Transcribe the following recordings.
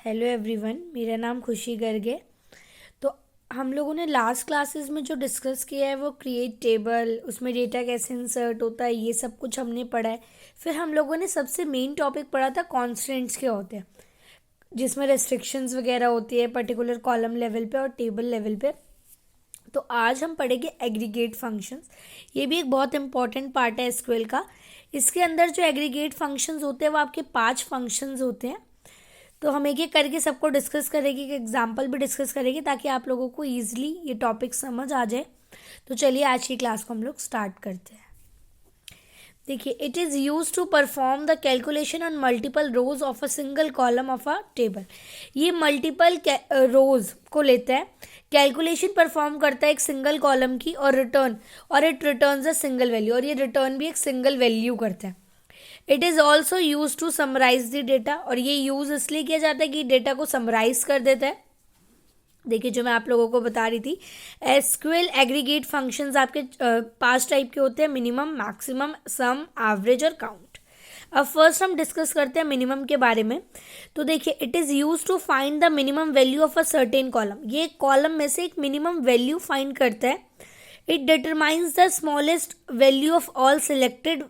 Hello everyone, मेरा नाम खुशी गर्ग है। तो हम लोगों ने लास्ट क्लासेस में जो डिस्कस किया है वो क्रिएट टेबल, उसमें डेटा कैसे इंसर्ट होता है, ये सब कुछ हमने पढ़ा है। फिर हम लोगों ने सबसे मेन टॉपिक पढ़ा था कॉन्स्टेंट्स क्या होते हैं, जिसमें रेस्ट्रिक्शंस वगैरह होती है पर्टिकुलर कॉलम लेवल पे और टेबल लेवल पे। तो आज हम पढ़ेंगे एग्रीगेट फंक्शंस। ये भी एक बहुत इंपॉर्टेंट पार्ट है एसक्यूएल का। इसके अंदर जो एग्रीगेट फंक्शंस होते हैं वो आपके 5 फंक्शंस होते हैं। तो हम एक एक करके सबको डिस्कस करेंगे, एक एग्जाम्पल भी डिस्कस करेंगे ताकि आप लोगों को ईजिली ये टॉपिक समझ आ जाए। तो चलिए आज की क्लास को हम लोग स्टार्ट करते हैं। देखिए, it is use to perform the calculation on multiple rows of a single column of a table. ये मल्टीपल रोज को लेता है, कैलकुलेशन परफॉर्म करता है एक सिंगल कॉलम की और it returns a single value, और ये रिटर्न भी एक सिंगल वैल्यू करता है। It is also use to summarise the data, और ये यूज़ इसलिए किया जाता है कि डेटा को समराइज कर देता है। देखिए, जो मैं आप लोगों को बता रही थी, एसक्यूएल एग्रीगेट फंक्शंस आपके 5 टाइप के होते हैं: मिनिमम, मैक्सिमम, सम, एवरेज और काउंट। अब फर्स्ट हम डिस्कस करते हैं मिनिमम के बारे में। तो देखिए, it is use to find the minimum value of a certain column. ये कॉलम में से एक मिनिमम वैल्यू फाइंड करता है। It determines the smallest value of all selected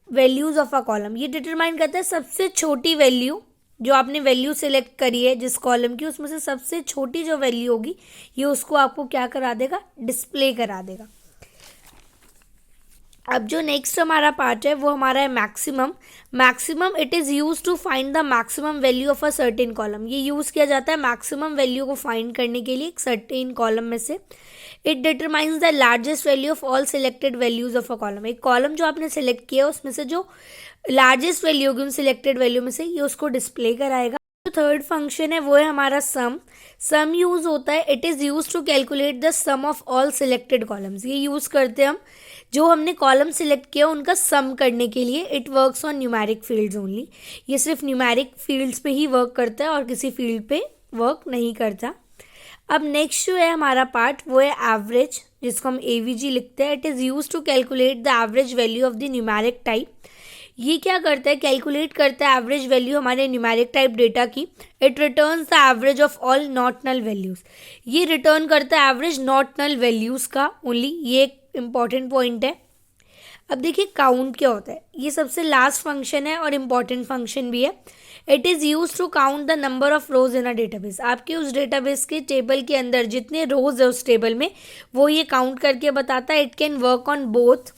values of a column. ये डिटरमाइन करता है सबसे छोटी वैल्यू, जो आपने वैल्यू सिलेक्ट करी है जिस कॉलम की, उसमें से सबसे छोटी जो वैल्यू होगी ये उसको आपको क्या करा देगा, डिस्प्ले करा देगा। अब जो नेक्स्ट हमारा पार्ट है वो हमारा है maximum. Maximum, it is use to find the maximum value of a certain column. ये यूज़ किया जाता है मैक्सिमम वैल्यू को फाइंड करने के लिए एक सर्टेन कॉलम में से। It determines the largest value of all selected values of a column. एक कॉलम जो आपने सेलेक्ट किया उसमें से जो लार्जेस्ट वैल्यू होगी उन सिलेक्टेड वैल्यू में से, ये उसको डिस्प्ले कराएगा। जो थर्ड फंक्शन है वो है हमारा सम। सम यूज होता है, it is use to calculate the sum of all selected columns. ये यूज़ करते हैं हम जो हमने कॉलम सिलेक्ट किया उनका सम करने के लिए। It works on numeric fields only. ये सिर्फ न्यूमेरिक फील्ड्स पे ही वर्क करता है और किसी फील्ड पे वर्क नहीं करता। अब नेक्स्ट जो है हमारा पार्ट वो है एवरेज, जिसको हम एवीजी लिखते हैं। It is use to calculate the average value of the numeric type. ये क्या करता है, कैलकुलेट करता है एवरेज वैल्यू हमारे न्यूमेरिक टाइप डेटा की। It returns the average of all not null values. ये रिटर्न करता है एवरेज नॉट नल वैल्यूज़ का ओनली। ये एक इम्पॉर्टेंट पॉइंट है। अब देखिए, काउंट क्या होता है। ये सबसे लास्ट फंक्शन है और इम्पॉर्टेंट फंक्शन भी है। It is use to count the number of rows in a database. आपके उस डेटाबेस के टेबल के अंदर जितने रोज है उस टेबल में, वो ये काउंट करके बताता है। It can work on both,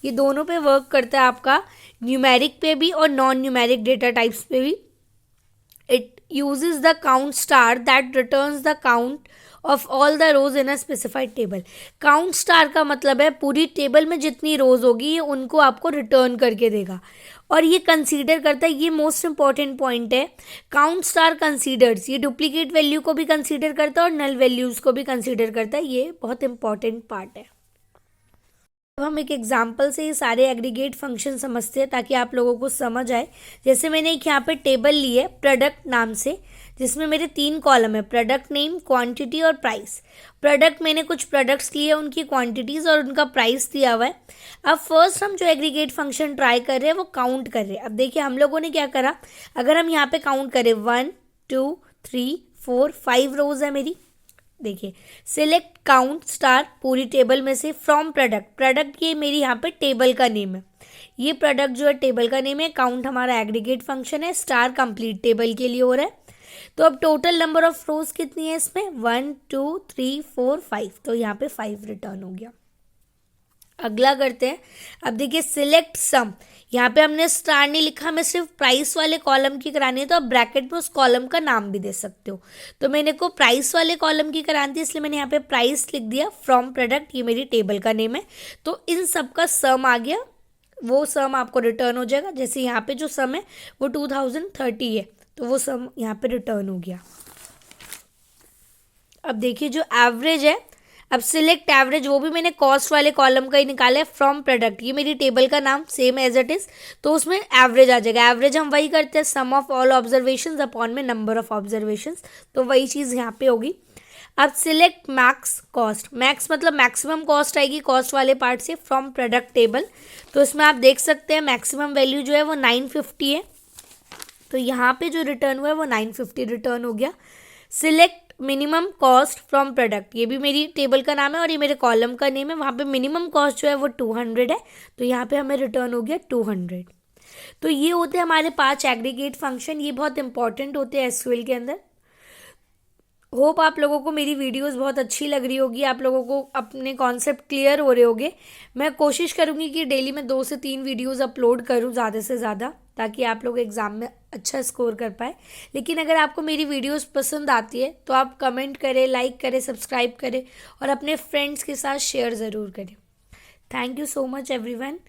ये दोनों पे वर्क करता है, आपका न्यूमेरिक पे भी और नॉन न्यूमेरिक डेटा टाइप्स पे भी। It uses the count star that returns the count of all the rows in a specified table. Count star का मतलब है पूरी टेबल में जितनी रोज होगी ये उनको आपको रिटर्न करके देगा, और ये कंसीडर करता है, ये मोस्ट इंपॉर्टेंट पॉइंट है। काउंट स्टार कंसीडर्स, ये डुप्लीकेट वैल्यू को भी कंसीडर करता है और नल वैल्यूज को भी कंसीडर करता है। ये बहुत इंपॉर्टेंट पार्ट है। अब हम एक एग्जाम्पल से ये सारे एग्रीगेट फंक्शन समझते हैं ताकि आप लोगों को समझ आए। जैसे मैंने एक यहाँ पे टेबल ली है प्रोडक्ट नाम से, जिसमें मेरे 3 कॉलम है: प्रोडक्ट नेम, क्वांटिटी और प्राइस। प्रोडक्ट, मैंने कुछ प्रोडक्ट्स लिए, उनकी क्वांटिटीज़ और उनका प्राइस दिया हुआ है। अब फर्स्ट हम जो एग्रीगेट फंक्शन ट्राई कर रहे हैं वो काउंट कर रहे हैं। अब देखिए, हम लोगों ने क्या करा, अगर हम यहाँ पे काउंट करें 1 2 3 4 5 रोज है मेरी। देखिए, सिलेक्ट काउंट स्टार पूरी टेबल में से फ्रॉम प्रोडक्ट। प्रोडक्ट ये मेरी यहाँ पे टेबल का नेम है, ये प्रोडक्ट जो है टेबल का नेम है। काउंट हमारा एग्रीगेट फंक्शन है, स्टार कंप्लीट टेबल के लिए हो रहा है। तो अब टोटल नंबर ऑफ रोज कितनी है इसमें, 1 2 3 4 5, तो यहाँ पे 5 रिटर्न हो गया। अगला करते हैं। अब देखिए, सिलेक्ट सम, यहाँ पे हमने स्टार नहीं लिखा, हमें सिर्फ प्राइस वाले कॉलम की करानी है, तो आप ब्रैकेट में उस कॉलम का नाम भी दे सकते हो। तो मैंने को प्राइस वाले कॉलम की करानी थी, इसलिए मैंने यहाँ पे प्राइस लिख दिया फ्रॉम प्रोडक्ट। ये मेरी टेबल का नेम है, तो इन सब का सम आ गया, वो सम आपको रिटर्न हो जाएगा। जैसे यहाँ पे जो सम है वो 2030 है, तो वो सम यहाँ पे रिटर्न हो गया। अब देखिए, जो एवरेज है, अब सिलेक्ट एवरेज, वो भी मैंने कॉस्ट वाले कॉलम का ही निकाला है फ्रॉम प्रोडक्ट। ये मेरी टेबल का नाम सेम एज इट इज, तो उसमें एवरेज आ जाएगा। एवरेज हम वही करते हैं, सम ऑफ ऑल ऑब्जर्वेशंस अपॉन में नंबर ऑफ ऑब्जर्वेशंस, तो वही चीज़ यहाँ पे होगी। अब सिलेक्ट मैक्स कॉस्ट, मैक्स मतलब मैक्सिमम कॉस्ट आएगी कॉस्ट वाले पार्ट से फ्रॉम प्रोडक्ट टेबल। तो इसमें आप देख सकते हैं मैक्सिमम वैल्यू जो है वो 950 है। तो यहाँ पे जो रिटर्न हुआ है वो 950 रिटर्न हो गया। Select minimum cost from product, ये भी मेरी टेबल का नाम है और ये मेरे कॉलम का नेम है। वहाँ पे मिनिमम कॉस्ट जो है वो 200 है, तो यहाँ पे हमें रिटर्न हो गया 200। तो ये होते हैं हमारे 5 एग्रीगेट फंक्शन, ये बहुत इंपॉर्टेंट होते हैं एसक्यूएल के अंदर। होप आप लोगों को मेरी वीडियोस बहुत अच्छी लग रही होगी, आप लोगों को अपने कॉन्सेप्ट क्लियर हो रहे होंगे। मैं कोशिश करूँगी कि डेली में 2 से 3 वीडियोस अपलोड करूँ ज़्यादा से ज़्यादा, ताकि आप लोग एग्ज़ाम में अच्छा स्कोर कर पाए। लेकिन अगर आपको मेरी वीडियोस पसंद आती है तो आप कमेंट करें, लाइक करें, सब्सक्राइब करें और अपने फ्रेंड्स के साथ शेयर ज़रूर करें। Thank you so much everyone.